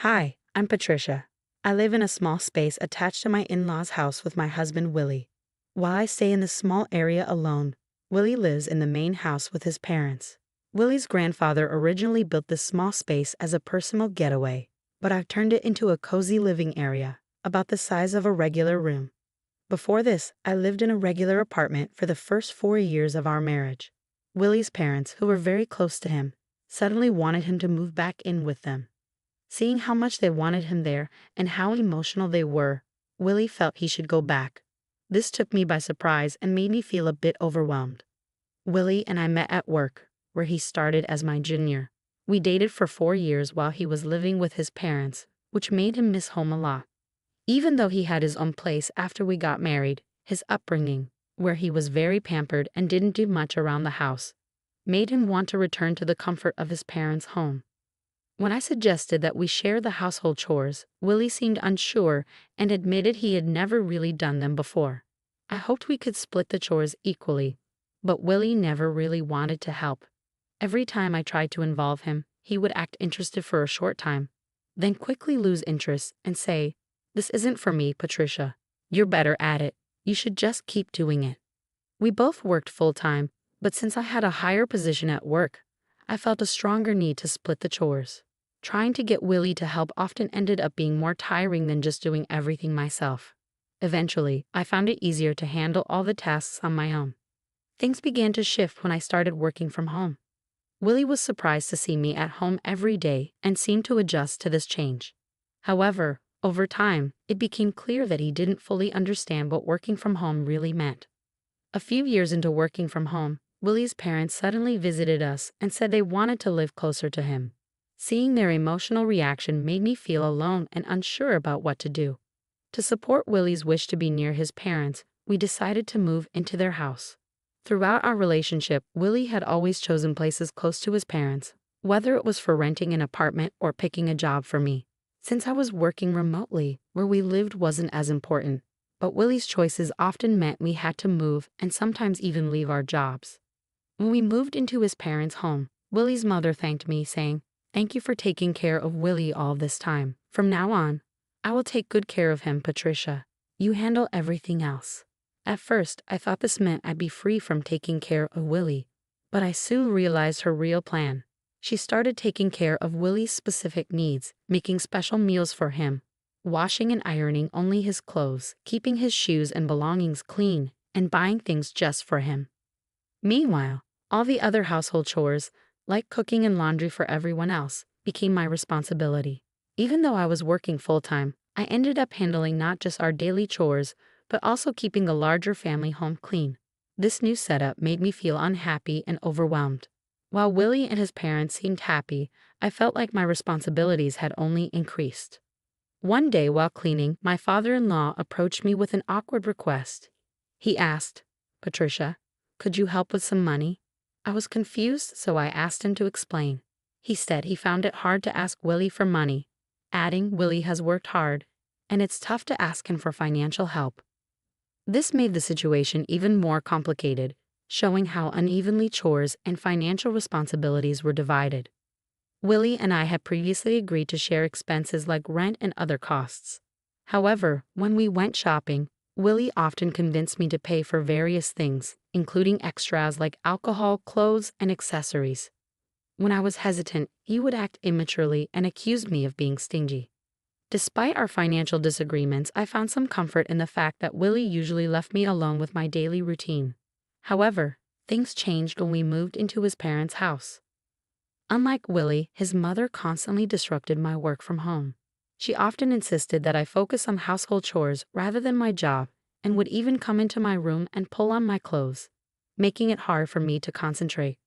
Hi, I'm Patricia. I live in a small space attached to my in-laws' house with my husband Willie. While I stay in this small area alone, Willie lives in the main house with his parents. Willie's grandfather originally built this small space as a personal getaway, but I've turned it into a cozy living area, about the size of a regular room. Before this, I lived in a regular apartment for the first 4 years of our marriage. Willie's parents, who were very close to him, suddenly wanted him to move back in with them. Seeing how much they wanted him there and how emotional they were, Willie felt he should go back. This took me by surprise and made me feel a bit overwhelmed. Willie and I met at work, where he started as my junior. We dated for 4 years while he was living with his parents, which made him miss home a lot. Even though he had his own place after we got married, his upbringing, where he was very pampered and didn't do much around the house, made him want to return to the comfort of his parents' home. When I suggested that we share the household chores, Willie seemed unsure and admitted he had never really done them before. I hoped we could split the chores equally, but Willie never really wanted to help. Every time I tried to involve him, he would act interested for a short time, then quickly lose interest and say, "This isn't for me, Patricia. You're better at it. You should just keep doing it." We both worked full-time, but since I had a higher position at work, I felt a stronger need to split the chores. Trying to get Willie to help often ended up being more tiring than just doing everything myself. Eventually, I found it easier to handle all the tasks on my own. Things began to shift when I started working from home. Willie was surprised to see me at home every day and seemed to adjust to this change. However, over time, it became clear that he didn't fully understand what working from home really meant. A few years into working from home, Willie's parents suddenly visited us and said they wanted to live closer to him. Seeing their emotional reaction made me feel alone and unsure about what to do. To support Willie's wish to be near his parents, we decided to move into their house. Throughout our relationship, Willie had always chosen places close to his parents, whether it was for renting an apartment or picking a job for me. Since I was working remotely, where we lived wasn't as important, but Willie's choices often meant we had to move and sometimes even leave our jobs. When we moved into his parents' home, Willie's mother thanked me, saying, "Thank you for taking care of Willie all this time. From now on, I will take good care of him, Patricia. You handle everything else." At first, I thought this meant I'd be free from taking care of Willie, but I soon realized her real plan. She started taking care of Willie's specific needs, making special meals for him, washing and ironing only his clothes, keeping his shoes and belongings clean, and buying things just for him. Meanwhile, all the other household chores, like cooking and laundry for everyone else, became my responsibility. Even though I was working full-time, I ended up handling not just our daily chores, but also keeping a larger family home clean. This new setup made me feel unhappy and overwhelmed. While Willie and his parents seemed happy, I felt like my responsibilities had only increased. One day while cleaning, my father-in-law approached me with an awkward request. He asked, "Patricia, could you help with some money?" I was confused, so I asked him to explain. He said he found it hard to ask Willie for money, adding Willie has worked hard, and it's tough to ask him for financial help. This made the situation even more complicated, showing how unevenly chores and financial responsibilities were divided. Willie and I had previously agreed to share expenses like rent and other costs. However, when we went shopping, Willie often convinced me to pay for various things, including extras like alcohol, clothes, and accessories. When I was hesitant, he would act immaturely and accuse me of being stingy. Despite our financial disagreements, I found some comfort in the fact that Willie usually left me alone with my daily routine. However, things changed when we moved into his parents' house. Unlike Willie, his mother constantly disrupted my work from home. She often insisted that I focus on household chores rather than my job, and would even come into my room and pull on my clothes, making it hard for me to concentrate.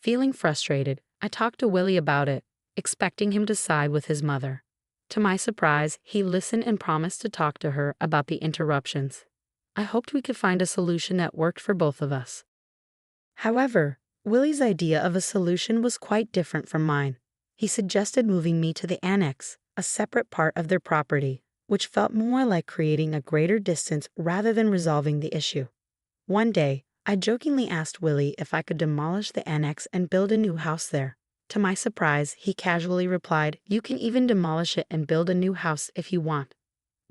Feeling frustrated, I talked to Willie about it, expecting him to side with his mother. To my surprise, he listened and promised to talk to her about the interruptions. I hoped we could find a solution that worked for both of us. However, Willie's idea of a solution was quite different from mine. He suggested moving me to the annex, a separate part of their property, which felt more like creating a greater distance rather than resolving the issue. One day, I jokingly asked Willie if I could demolish the annex and build a new house there. To my surprise, he casually replied, "You can even demolish it and build a new house if you want."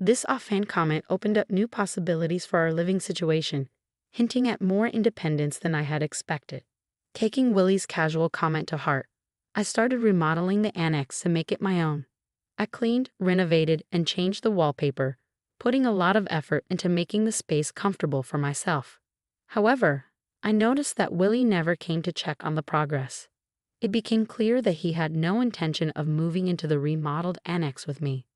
This offhand comment opened up new possibilities for our living situation, hinting at more independence than I had expected. Taking Willie's casual comment to heart, I started remodeling the annex to make it my own. I cleaned, renovated, and changed the wallpaper, putting a lot of effort into making the space comfortable for myself. However, I noticed that Willie never came to check on the progress. It became clear that he had no intention of moving into the remodeled annex with me.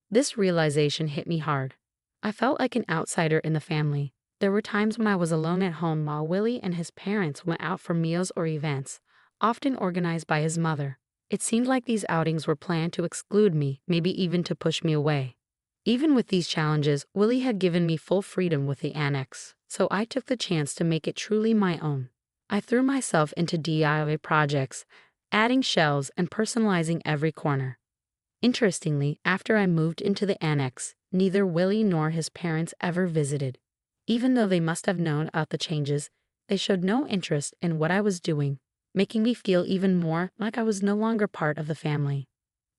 This realization hit me hard. I felt like an outsider in the family. There were times when I was alone at home while Willie and his parents went out for meals or events, often organized by his mother. It seemed like these outings were planned to exclude me, maybe even to push me away. Even with these challenges, Willie had given me full freedom with the annex, so I took the chance to make it truly my own. I threw myself into DIY projects, adding shelves and personalizing every corner. Interestingly, after I moved into the annex, neither Willie nor his parents ever visited. Even though they must have known about the changes, they showed no interest in what I was doing, making me feel even more like I was no longer part of the family.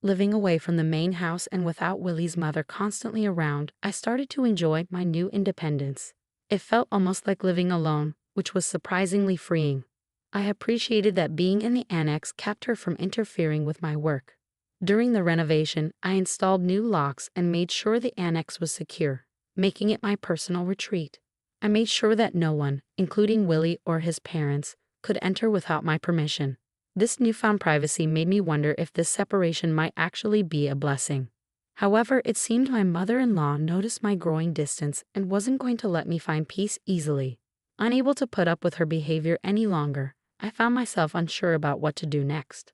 Living away from the main house and without Willie's mother constantly around, I started to enjoy my new independence. It felt almost like living alone, which was surprisingly freeing. I appreciated that being in the annex kept her from interfering with my work. During the renovation, I installed new locks and made sure the annex was secure, making it my personal retreat. I made sure that no one, including Willie or his parents, could enter without my permission. This newfound privacy made me wonder if this separation might actually be a blessing. However, it seemed my mother-in-law noticed my growing distance and wasn't going to let me find peace easily. Unable to put up with her behavior any longer, I found myself unsure about what to do next.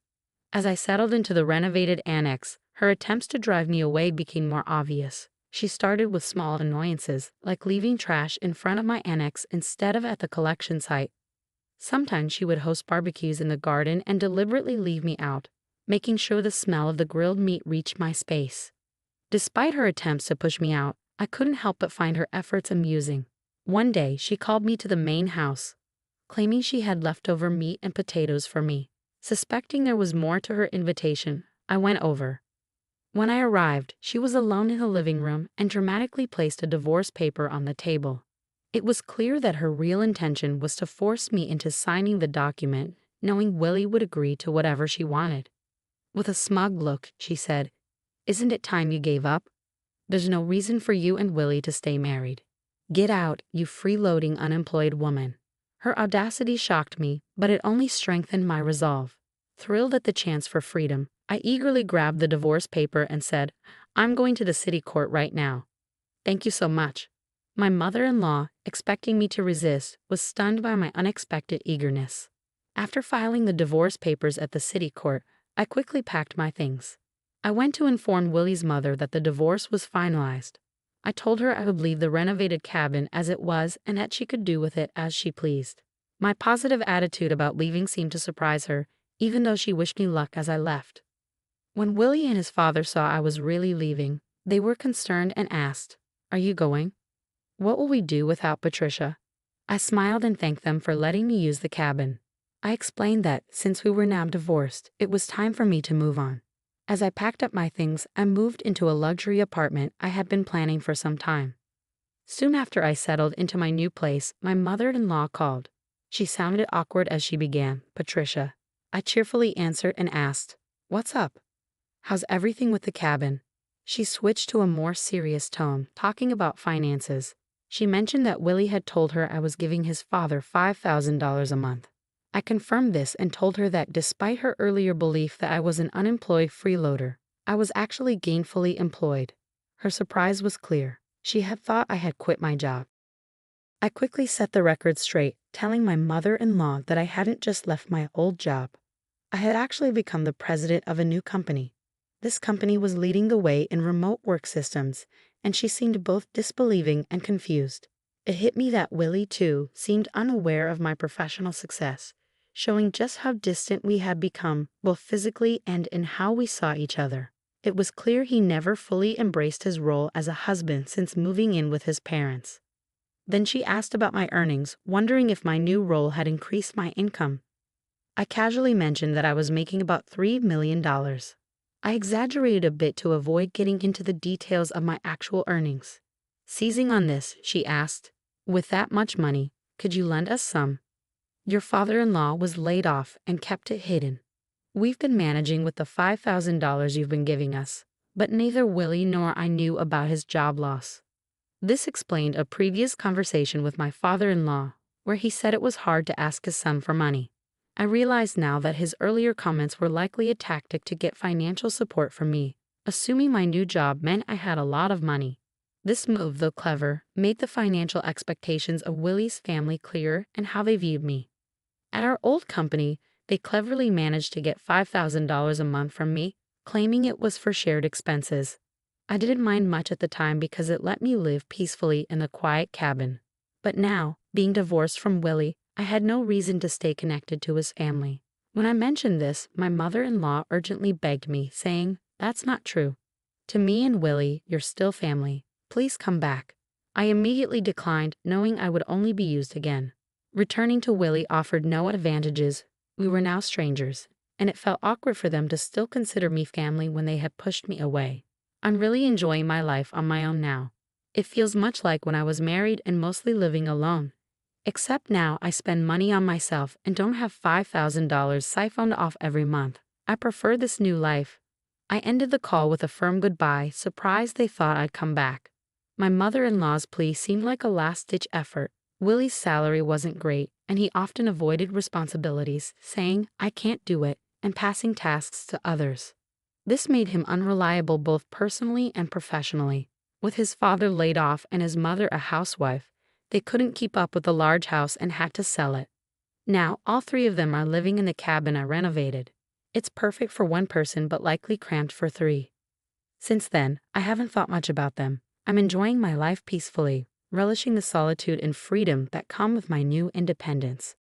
As I settled into the renovated annex, her attempts to drive me away became more obvious. She started with small annoyances, like leaving trash in front of my annex instead of at the collection site. Sometimes she would host barbecues in the garden and deliberately leave me out, making sure the smell of the grilled meat reached my space. Despite her attempts to push me out, I couldn't help but find her efforts amusing. One day, she called me to the main house, claiming she had leftover meat and potatoes for me. Suspecting there was more to her invitation, I went over. When I arrived, she was alone in the living room and dramatically placed a divorce paper on the table. It was clear that her real intention was to force me into signing the document, knowing Willie would agree to whatever she wanted. With a smug look, she said, "Isn't it time you gave up? There's no reason for you and Willie to stay married. Get out, you freeloading unemployed woman." Her audacity shocked me, but it only strengthened my resolve. Thrilled at the chance for freedom, I eagerly grabbed the divorce paper and said, "I'm going to the city court right now." "Thank you so much." My mother-in-law, expecting me to resist, was stunned by my unexpected eagerness. After filing the divorce papers at the city court, I quickly packed my things. I went to inform Willie's mother that the divorce was finalized. I told her I would leave the renovated cabin as it was and that she could do with it as she pleased. My positive attitude about leaving seemed to surprise her, even though she wished me luck as I left. When Willie and his father saw I was really leaving, they were concerned and asked, "Are you going? What will we do without Patricia?" I smiled and thanked them for letting me use the cabin. I explained that, since we were now divorced, it was time for me to move on. As I packed up my things, I moved into a luxury apartment I had been planning for some time. Soon after I settled into my new place, my mother-in-law called. She sounded awkward as she began, "Patricia." I cheerfully answered and asked, "What's up? How's everything with the cabin?" She switched to a more serious tone, talking about finances. She mentioned that Willie had told her I was giving his father $5,000 a month. I confirmed this and told her that despite her earlier belief that I was an unemployed freeloader, I was actually gainfully employed. Her surprise was clear. She had thought I had quit my job. I quickly set the record straight, telling my mother-in-law that I hadn't just left my old job. I had actually become the president of a new company. This company was leading the way in remote work systems, and she seemed both disbelieving and confused. It hit me that Willie, too, seemed unaware of my professional success, showing just how distant we had become, both physically and in how we saw each other. It was clear he never fully embraced his role as a husband since moving in with his parents. Then she asked about my earnings, wondering if my new role had increased my income. I casually mentioned that I was making about $3 million. I exaggerated a bit to avoid getting into the details of my actual earnings. Seizing on this, she asked, "With that much money, could you lend us some? Your father-in-law was laid off and kept it hidden. We've been managing with the $5,000 you've been giving us, but neither Willie nor I knew about his job loss." This explained a previous conversation with my father-in-law, where he said it was hard to ask his son for money. I realize now that his earlier comments were likely a tactic to get financial support from me, assuming my new job meant I had a lot of money. This move, though clever, made the financial expectations of Willie's family clearer and how they viewed me. At our old company, they cleverly managed to get $5,000 a month from me, claiming it was for shared expenses. I didn't mind much at the time because it let me live peacefully in a quiet cabin. But now, being divorced from Willie, I had no reason to stay connected to his family. When I mentioned this, my mother-in-law urgently begged me, saying, "That's not true. To me and Willie, you're still family. Please come back." I immediately declined, knowing I would only be used again. Returning to Willie offered no advantages. We were now strangers, and it felt awkward for them to still consider me family when they had pushed me away. I'm really enjoying my life on my own now. It feels much like when I was married and mostly living alone. Except now I spend money on myself and don't have $5,000 siphoned off every month. I prefer this new life. I ended the call with a firm goodbye, surprised they thought I'd come back. My mother-in-law's plea seemed like a last-ditch effort. Willie's salary wasn't great, and he often avoided responsibilities, saying, "I can't do it," and passing tasks to others. This made him unreliable both personally and professionally. With his father laid off and his mother a housewife, they couldn't keep up with the large house and had to sell it. Now, all three of them are living in the cabin I renovated. It's perfect for one person but likely cramped for three. Since then, I haven't thought much about them. I'm enjoying my life peacefully, relishing the solitude and freedom that come with my new independence.